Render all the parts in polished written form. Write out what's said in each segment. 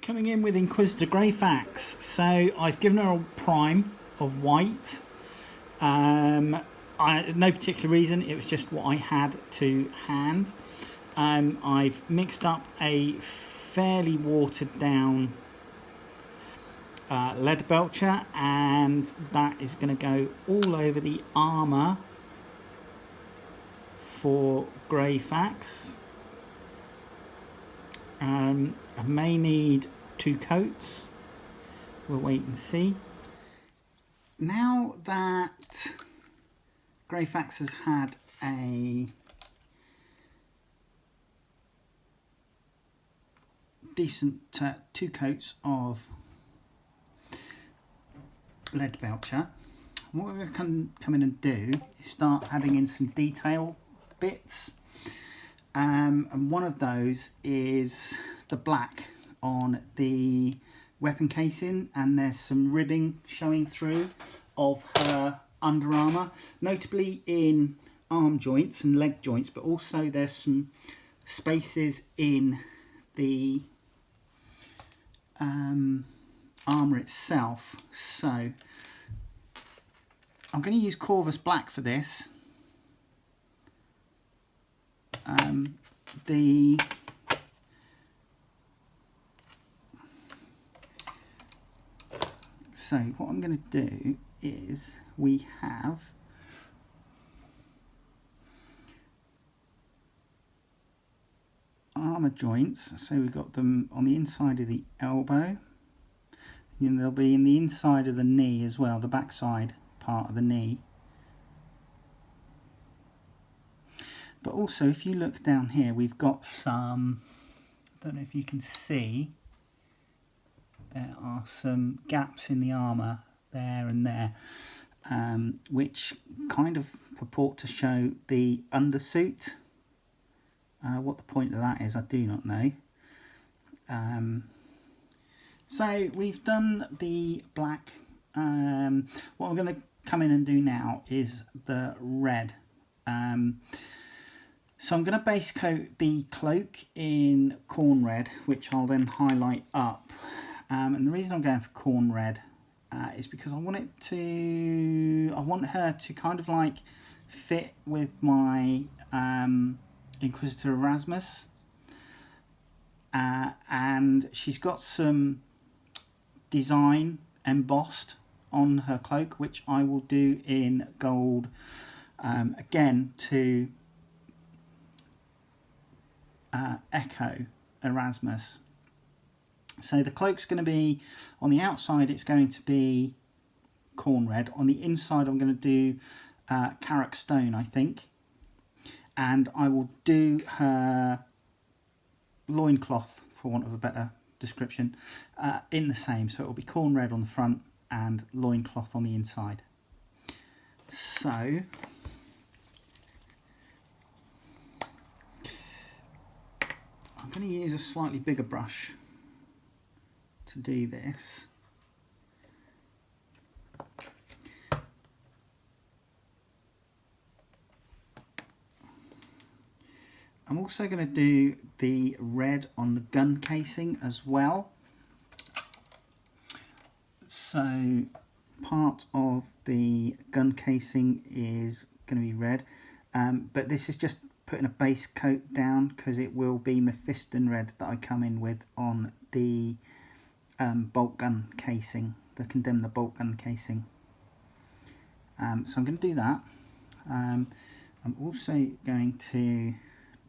Coming in with Inquisitor Greyfax. So I've given her a prime of white. No particular reason, it was just what I had to hand. I've mixed up a fairly watered down lead belcher, and that is going to go all over the armour for Greyfax. I may need 2 coats. We'll wait and see. Now that Greyfax has had a decent 2 coats of lead belcher, what we're going to come in and do is start adding in some detail bits. And one of those is the black on the weapon casing, and there's some ribbing showing through of her under armour, notably in arm joints and leg joints, but also there's some spaces in the armour itself. So I'm going to use Corvus black for this. So what I'm going to do is we have armour joints, so we've got them on the inside of the elbow, and they'll be in the inside of the knee as well, the backside part of the knee. But also, if you look down here, we've got some, I don't know if you can see, there are some gaps in the armour there and there, which kind of purport to show the undersuit. What the point of that is, I do not know. So we've done the black. What I'm going to come in and do now is the red. So I'm going to base coat the cloak in corn red, which I'll then highlight up. And the reason I'm going for corn red is because I want her to kind of like fit with my Inquisitor Erasmus. And she's got some design embossed on her cloak, which I will do in gold, again to echo Erasmus. So the cloak's going to be, on the outside it's going to be corn red, on the inside I'm going to do Carrack stone, I think, and I will do her loincloth, for want of a better description, in the same, so it will be corn red on the front and loincloth on the inside. So I'm going to use a slightly bigger brush to do this. I'm also going to do the red on the gun casing as well. So part of the gun casing is going to be red, but this is just putting a base coat down because it will be Mephiston red that I come in with on the bolt gun casing, the Condemn the bolt gun casing. So I'm going to do that. I'm also going to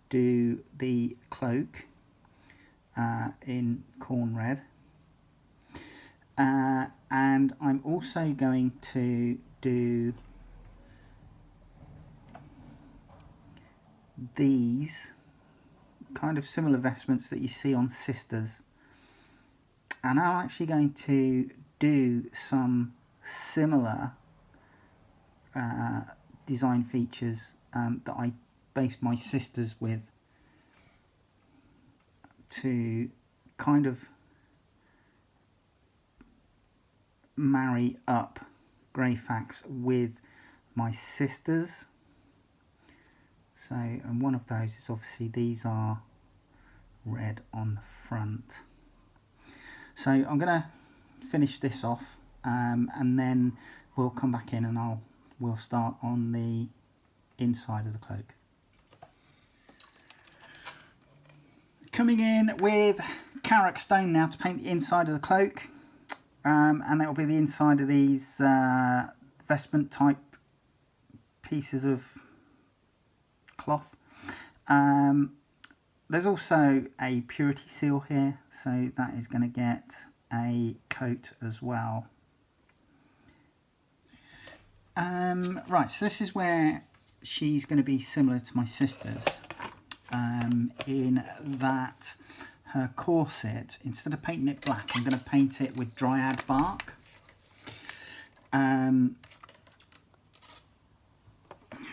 do the cloak in corn red, and I'm also going to do these kind of similar vestments that you see on sisters, and I'm actually going to do some similar design features that I based my sisters with, to kind of marry up Greyfax with my sisters. So, and one of those is obviously, these are red on the front. So I'm going to finish this off, and then we'll come back in and we'll start on the inside of the cloak. Coming in with Carrack Stone now to paint the inside of the cloak, and that will be the inside of these vestment type pieces of cloth. There's also a purity seal here, so that is going to get a coat as well. Right, so this is where she's going to be similar to my sister's, in that her corset, instead of painting it black, I'm going to paint it with dryad bark.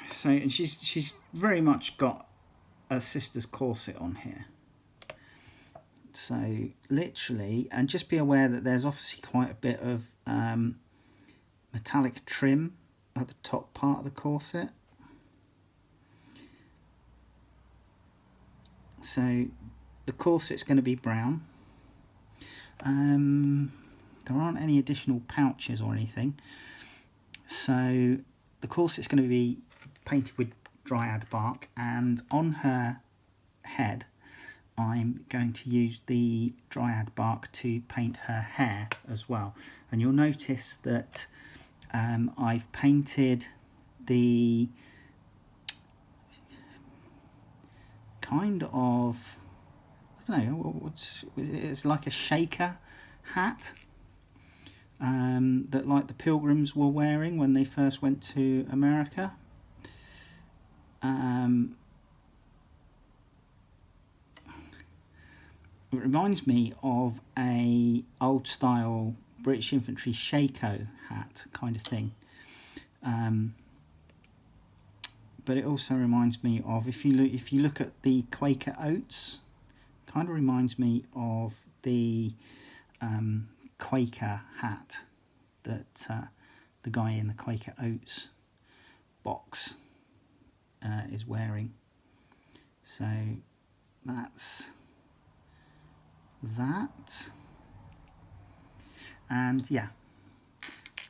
So, and she's very much got a sister's corset on here. So literally, and just be aware that there's obviously quite a bit of metallic trim at the top part of the corset. So the corset's going to be brown. There aren't any additional pouches or anything. So the corset's going to be painted with dryad bark, and on her head I'm going to use the dryad bark to paint her hair as well. And you'll notice that I've painted the kind of, I don't know, it's like a shaker hat that like the Pilgrims were wearing when they first went to America. It reminds me of a old style British infantry shako hat kind of thing. But it also reminds me of, if you look at the Quaker Oats, kind of reminds me of the Quaker hat that the guy in the Quaker Oats box is wearing. So that's that, and yeah,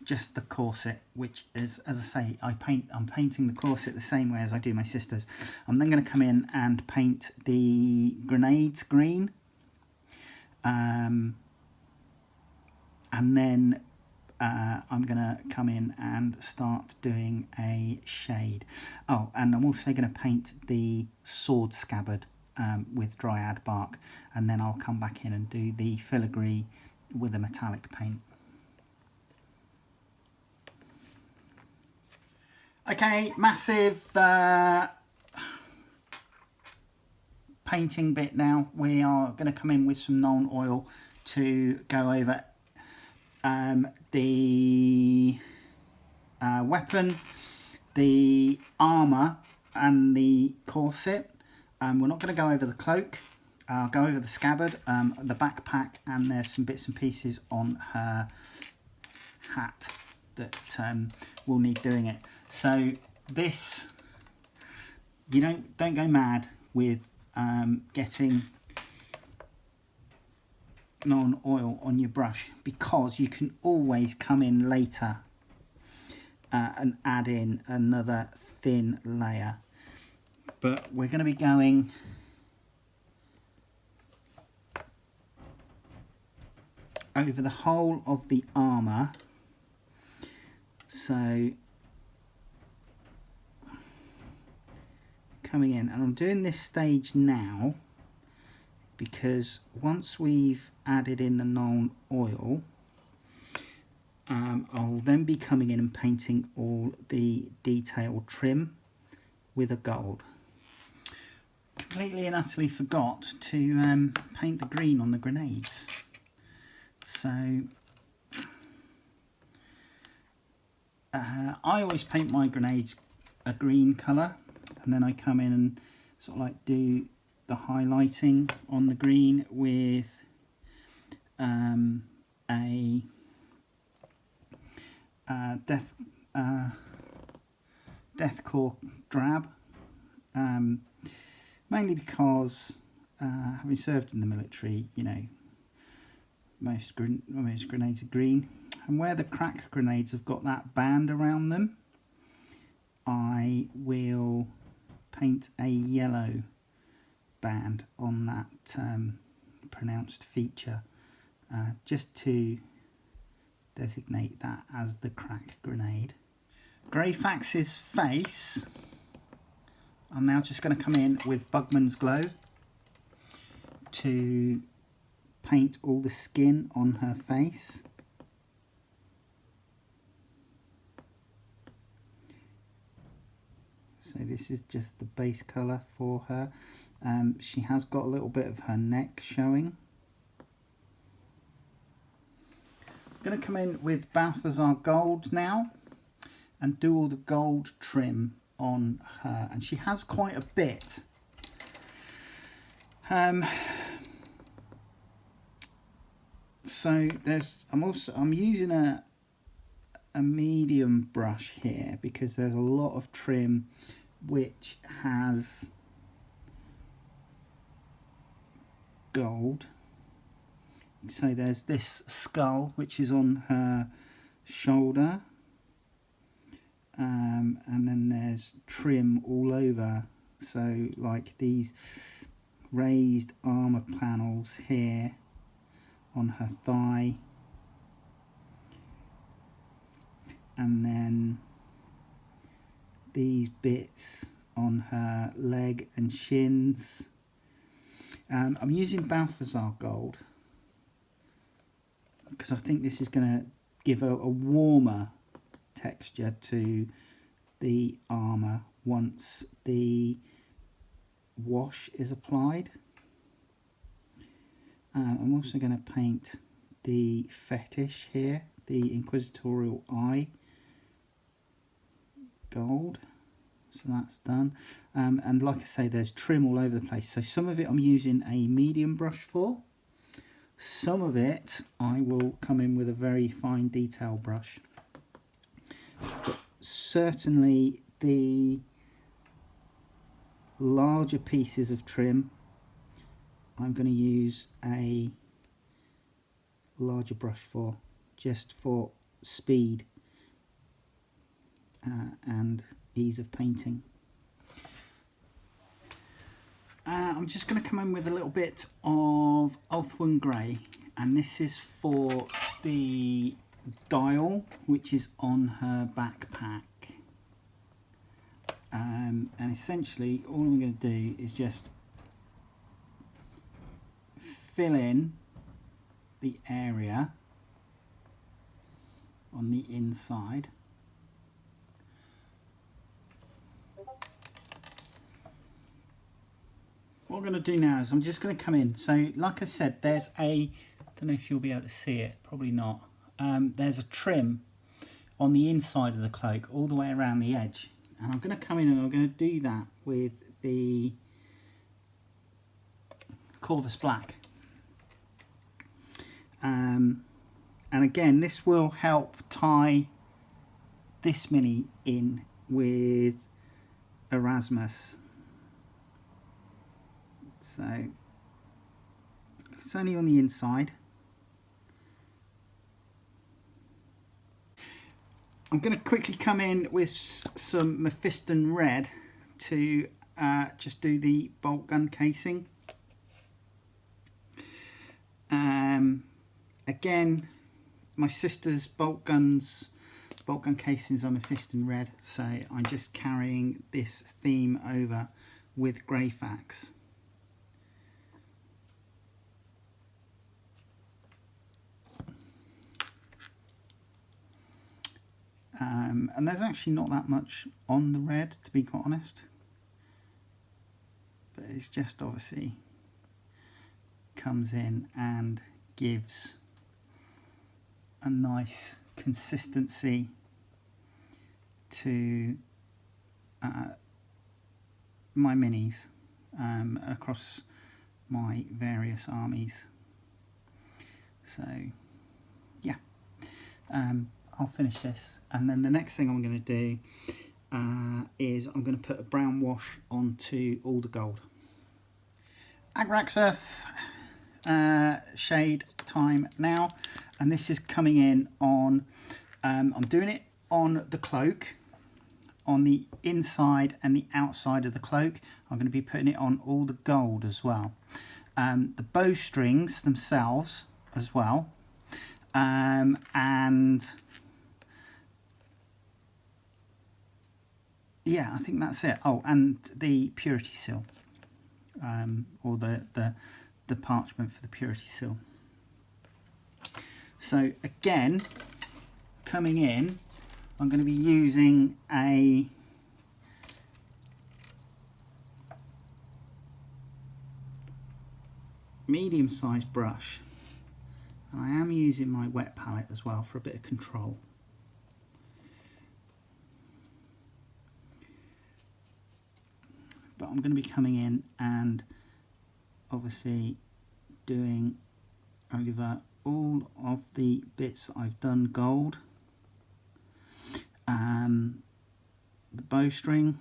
just the corset, which is, as I say, I'm painting the corset the same way as I do my sister's. I'm then going to come in and paint the grenades green, and then I'm going to come in and start doing a shade. Oh, and I'm also going to paint the sword scabbard with dryad bark, and then I'll come back in and do the filigree with a metallic paint. Okay, massive painting bit now. We are going to come in with some Nuln oil to go over the weapon, the armour and the corset. We're not going to go over the cloak. I'll go over the scabbard, the backpack, and there's some bits and pieces on her hat that will need doing it. So this, you don't go mad with getting Nuln oil on your brush, because you can always come in later and add in another thin layer. But we're going to be going over the whole of the armour. So coming in, and I'm doing this stage now because once we've added in the Nuln oil, I'll then be coming in and painting all the detail trim with a gold. Completely and utterly forgot to paint the green on the grenades. So I always paint my grenades a green colour, and then I come in and sort of like do the highlighting on the green with a deathcore drab, mainly because having served in the military, you know, most grenades are green. And where the crack grenades have got that band around them, I will paint a yellow band on that pronounced feature, just to designate that as the crack grenade. Greyfax's face, I'm now just going to come in with Bugman's Glow to paint all the skin on her face. So this is just the base colour for her. She has got a little bit of her neck showing. I'm going to come in with Balthazar Gold now and do all the gold trim on her, and she has quite a bit. So I'm using a medium brush here because there's a lot of trim which has gold. So there's this skull which is on her shoulder, and then there's trim all over, so like these raised armour panels here on her thigh, and then these bits on her leg and shins. I'm using Balthazar Gold because I think this is going to give a warmer texture to the armour once the wash is applied. I'm also going to paint the fetish here, the Inquisitorial Eye, gold. So that's done. And like I say, there's trim all over the place. So some of it I'm using a medium brush for. Some of it I will come in with a very fine detail brush. But certainly the larger pieces of trim, I'm going to use a larger brush for, just for speed and ease of painting. I'm just going to come in with a little bit of Ulthuan Grey, and this is for the dial which is on her backpack. And essentially all I'm going to do is just fill in the area on the inside. What I'm going to do now is I'm just going to come in. So like I said, there's I don't know if you'll be able to see it, probably not. There's a trim on the inside of the cloak all the way around the edge. And I'm going to come in and I'm going to do that with the Corvus Black. And again, this will help tie this mini in with Erasmus. So it's only on the inside. I'm going to quickly come in with some Mephiston Red to just do the bolt gun casing. Again, my sister's bolt gun casings are Mephiston Red, so I'm just carrying this theme over with Greyfax. And there's actually not that much on the red, to be quite honest, but it's just obviously comes in and gives a nice consistency to my minis across my various armies. So yeah, I'll finish this, and then the next thing I'm going to do is I'm going to put a brown wash onto all the gold. Agrax Earth shade time now, and this is coming in on, I'm doing it on the cloak, on the inside and the outside of the cloak. I'm going to be putting it on all the gold as well. The bowstrings themselves as well, and yeah, I think that's it. Oh, and the purity seal, or the parchment for the purity seal. So again, coming in, I'm going to be using a medium-sized brush. I am using my wet palette as well for a bit of control. But I'm going to be coming in and obviously doing over all of the bits that I've done gold. The bowstring,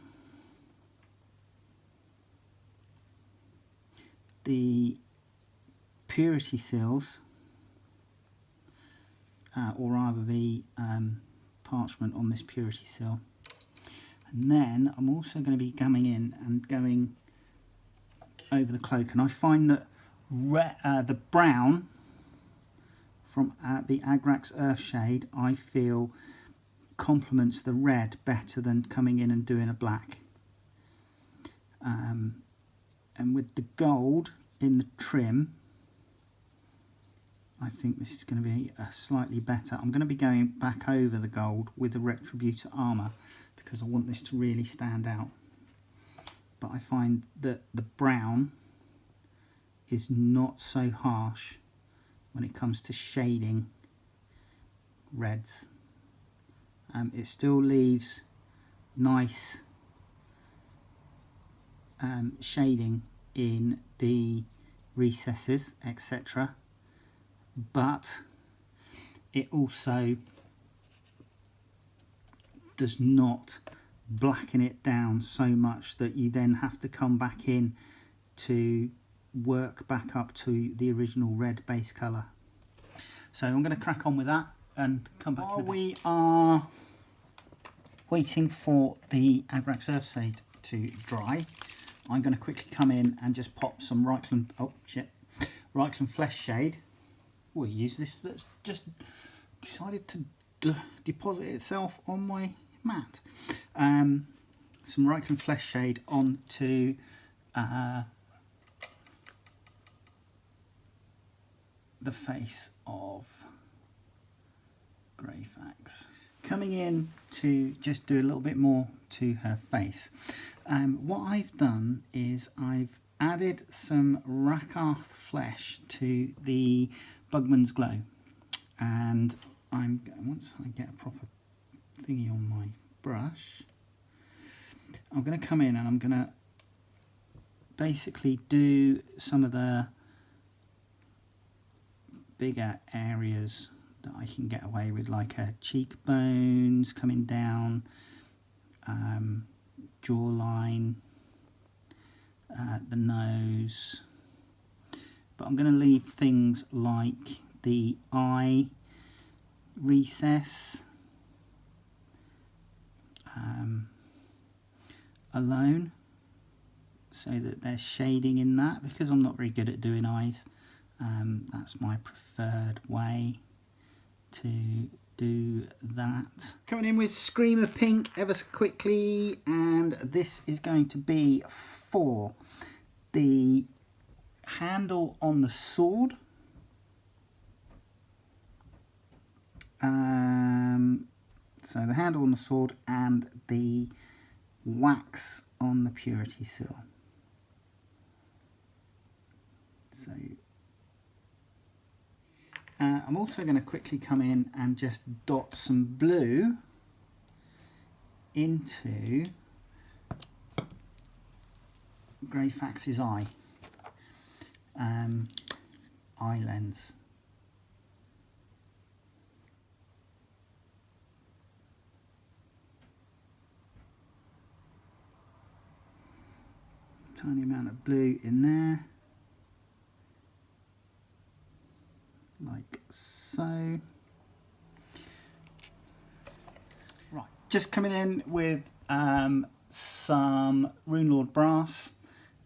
the purity seals, or rather the parchment on this purity seal. And then I'm also going to be coming in and going over the cloak, and I find that the brown from the XxxX Earthshade, I feel complements the red better than coming in and doing a black. And with the gold in the trim, I think this is going to be slightly better. I'm going to be going back over the gold with the Retributor armour because I want this to really stand out. But I find that the brown is not so harsh when it comes to shading reds. It still leaves nice shading in the recesses, etc. But it also does not blacken it down so much that you then have to come back in to work back up to the original red base colour. So I'm going to crack on with that and come back. While we are waiting for the XxxX Earthshade to dry, I'm going to quickly come in and just pop some Reikland Flesh Shade. We'll use this that's just decided to deposit itself on my mat. Some Reikland Flesh Shade onto the face of Greyfax. Coming in to just do a little bit more to her face. What I've done is I've added some Rakarth flesh to the Bugman's Glow, and once I get a proper thingy on my brush, I'm going to come in and I'm going to basically do some of the bigger areas that I can get away with, like cheekbones coming down, jawline, the nose. But I'm going to leave things like the eye recess alone, so that there's shading in that, because I'm not very good at doing eyes. That's my preferred way to do that. Coming in with Screamer Pink ever so quickly, and this is going to be for the handle on the sword. So the handle on the sword and the wax on the purity seal. So I'm also going to quickly come in and just dot some blue into Greyfax's eye lens. Tiny amount of blue in there, like so. Right, just coming in with some Runelord brass,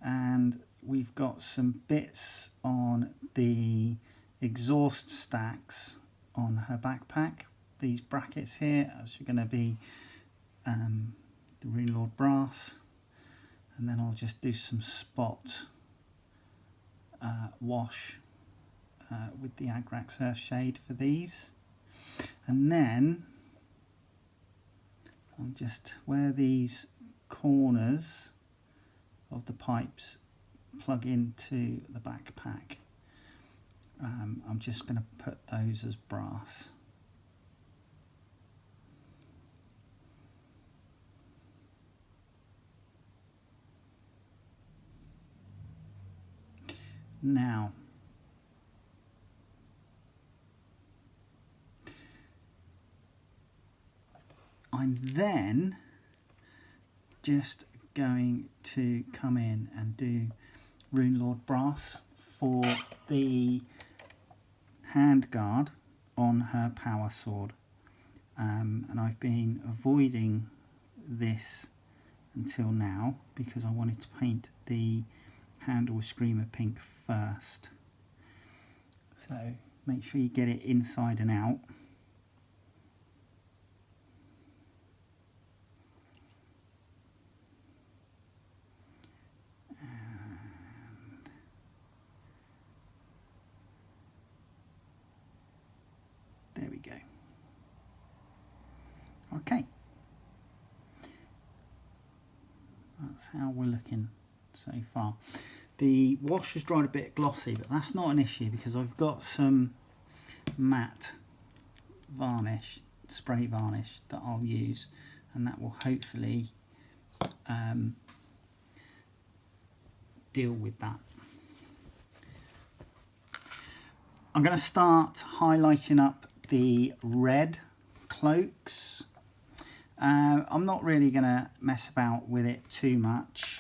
and we've got some bits on the exhaust stacks on her backpack. These brackets here are going to be the Runelord brass, and then I'll just do some spot wash with the XxxX Earthshade for these, and then I'll just where these corners of the pipes plug into the backpack, I'm just going to put those as brass. Now, I'm then just going to come in and do Runelord brass for the handguard on her power sword, and I've been avoiding this until now because I wanted to paint the handle with Screamer Pink first. So make sure you get it inside and out. And there we go. Okay. That's how we're looking so far. The wash has dried a bit glossy, but that's not an issue because I've got some matte varnish, spray varnish that I'll use, and that will hopefully deal with that. I'm going to start highlighting up the red cloaks. I'm not really going to mess about with it too much.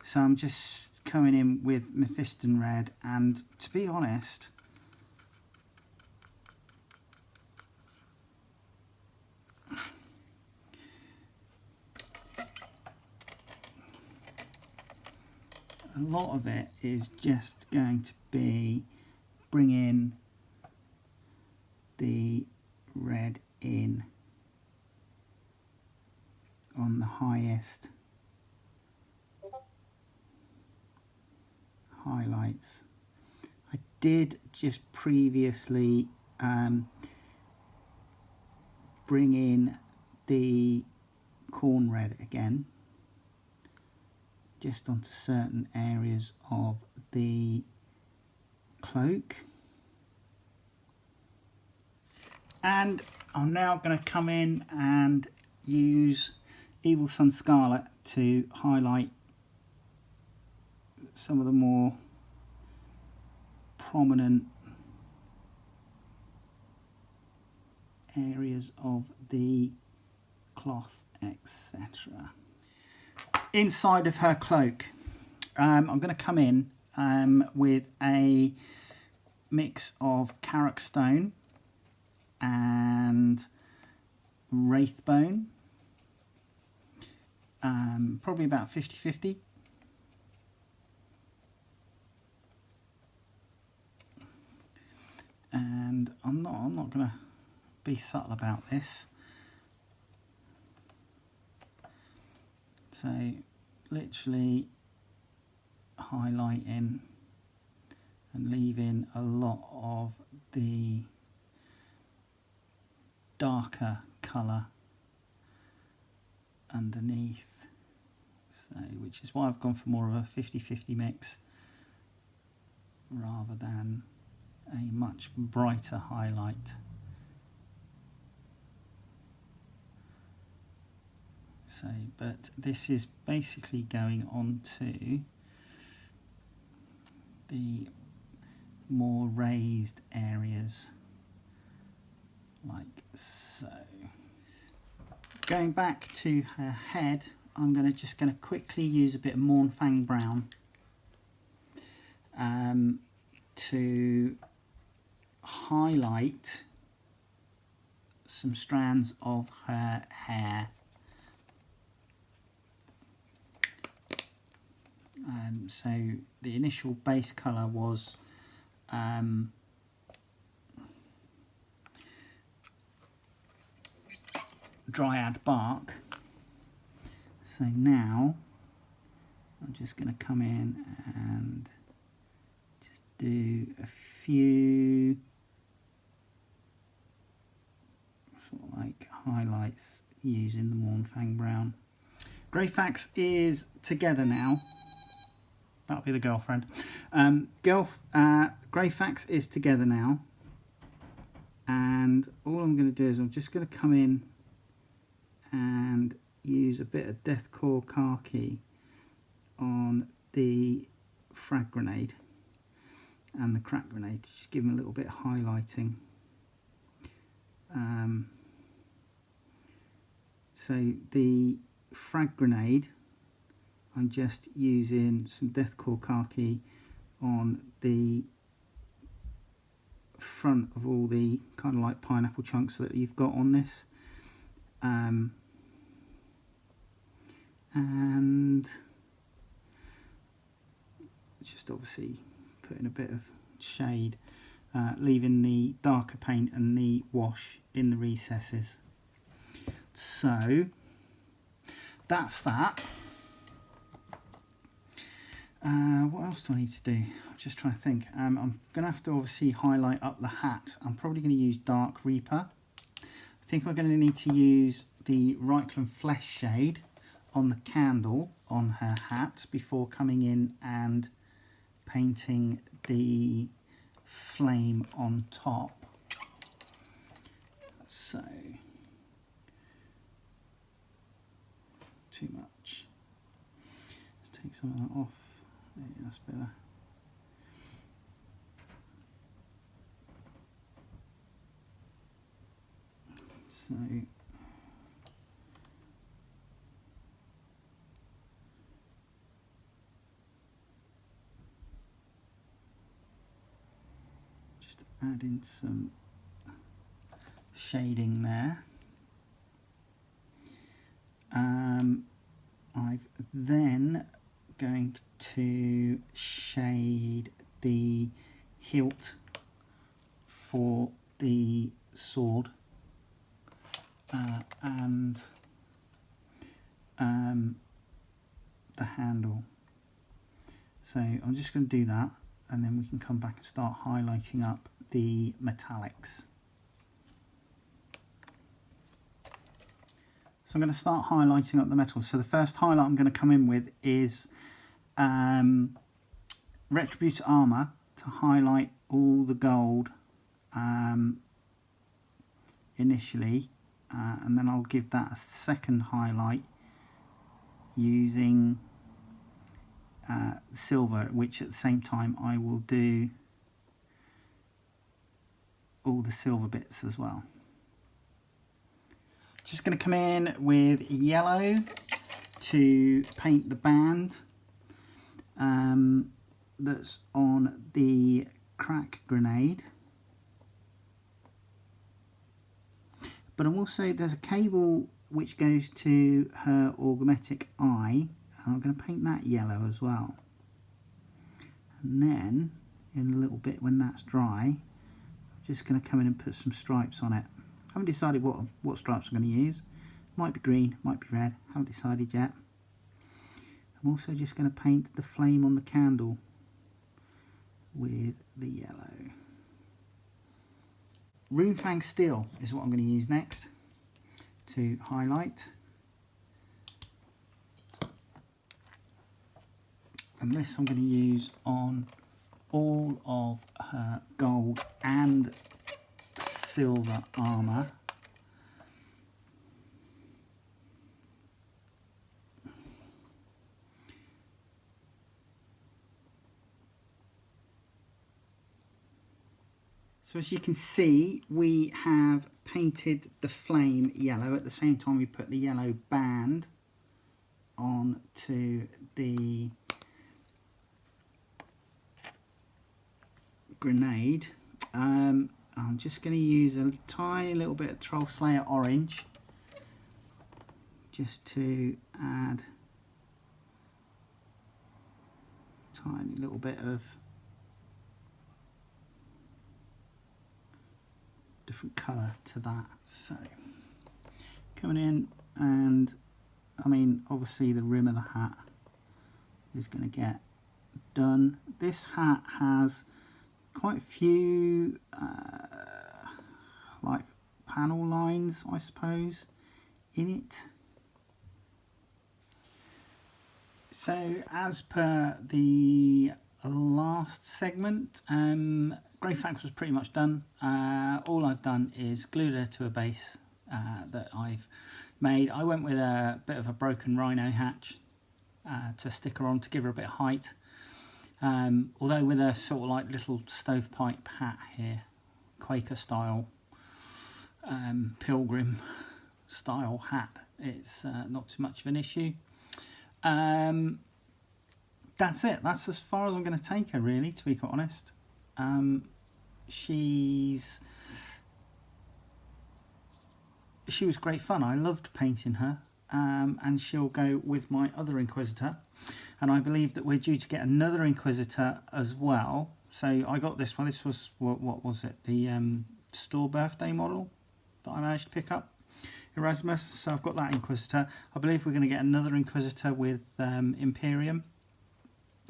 So I'm just coming in with Mephiston red, and to be honest, a lot of it is just going to be bringing the red in on the highest highlights. I did just previously bring in the corn red again, just onto certain areas of the cloak, and I'm now going to come in and use Evil Sun Scarlet to highlight some of the more prominent areas of the cloth, etc. Inside of her cloak, I'm going to come in with a mix of Carrack Stone and Wraithbone, probably about 50-50. And I'm not going to be subtle about this. So literally highlighting and leaving a lot of the darker colour underneath, so which is why I've gone for more of a 50-50 mix rather than a much brighter highlight. So, but this is basically going on to the more raised areas, like so. Going back to her head, I'm just going to quickly use a bit of Mornfang Brown to highlight some strands of her hair. So the initial base colour was dryad bark. So now I'm just going to come in and just do a few sort of like highlights using the Mournfang brown. Greyfax is together now. That'll be the girlfriend. Greyfax is together now, and all I'm going to do is I'm just going to come in and use a bit of Deathcore khaki on the frag grenade and the crack grenade to just give them a little bit of highlighting. So the frag grenade, I'm just using some Deathcore khaki on the front of all the kind of like pineapple chunks that you've got on this. And just obviously putting a bit of shade, leaving the darker paint and the wash in the recesses. So that's that. What else do I need to do? I'm just trying to think. I'm going to have to obviously highlight up the hat. I'm probably going to use Dark Reaper. I think we're going to need to use the Reikland Flesh shade on the candle on her hat before coming in and painting the flame on top. So, too much. Let's take some of that off. Yeah, that's better. So just add in some shading there. I've then going to shade the hilt for the sword and the handle. So I'm just going to do that, and then we can come back and start highlighting up the metallics. So I'm going to start highlighting up the metals. So the first highlight I'm going to come in with is Retributor Armour to highlight all the gold initially, and then I'll give that a second highlight using silver, which at the same time I will do all the silver bits as well. Just going to come in with yellow to paint the band that's on the crack grenade. But I'm also, there's a cable which goes to her augmetic eye, and I'm going to paint that yellow as well. And then, in a little bit when that's dry, I'm just going to come in and put some stripes on it. I haven't decided what stripes I'm going to use. Might be green, might be red, haven't decided yet. I'm also just going to paint the flame on the candle with the yellow. Runefang Steel is what I'm going to use next to highlight. And this I'm going to use on all of her gold and silver armour. So as you can see, we have painted the flame yellow. At the same time, we put the yellow band onto the grenade. I'm just going to use a tiny little bit of Troll Slayer orange just to add a tiny little bit of different colour to that. So coming in, and I mean obviously the rim of the hat is going to get done. This hat has quite a few like panel lines, I suppose, in it. So as per the last segment, Greyfax was pretty much done. All I've done is glued her to a base that I've made. I went with a bit of a broken rhino hatch to stick her on to give her a bit of height. Although with a sort of like little stovepipe hat here, Quaker style, pilgrim style hat, it's not too much of an issue. That's it. That's as far as I'm going to take her, really, to be quite honest. She was great fun. I loved painting her, and she'll go with my other Inquisitor, and I believe that we're due to get another Inquisitor as well. So I got this one. This was, what was it, the store birthday model that I managed to pick up, Erasmus. So I've got that Inquisitor. I believe we're going to get another Inquisitor with Imperium,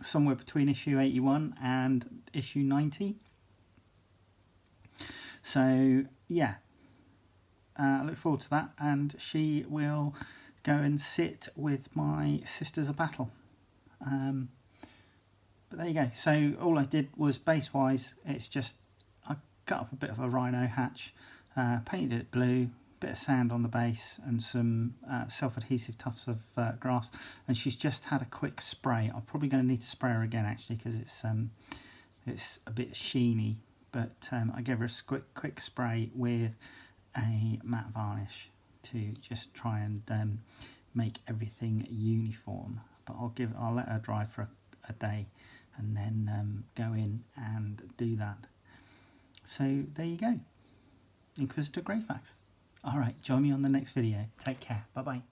somewhere between issue 81 and issue 90. So yeah, I look forward to that, and she will go and sit with my Sisters of Battle. But there you go. So all I did was base wise, it's just I cut up a bit of a rhino hatch, painted it blue, bit of sand on the base, and some self-adhesive tufts of grass, and she's just had a quick spray. I'm probably going to need to spray her again actually, because it's a bit sheeny, but I gave her a quick spray with a matte varnish to just try and make everything uniform. But I'll let her dry for a day and then go in and do that. So there you go, Inquisitor Greyfax. Alright, join me on the next video. Take care. Bye bye.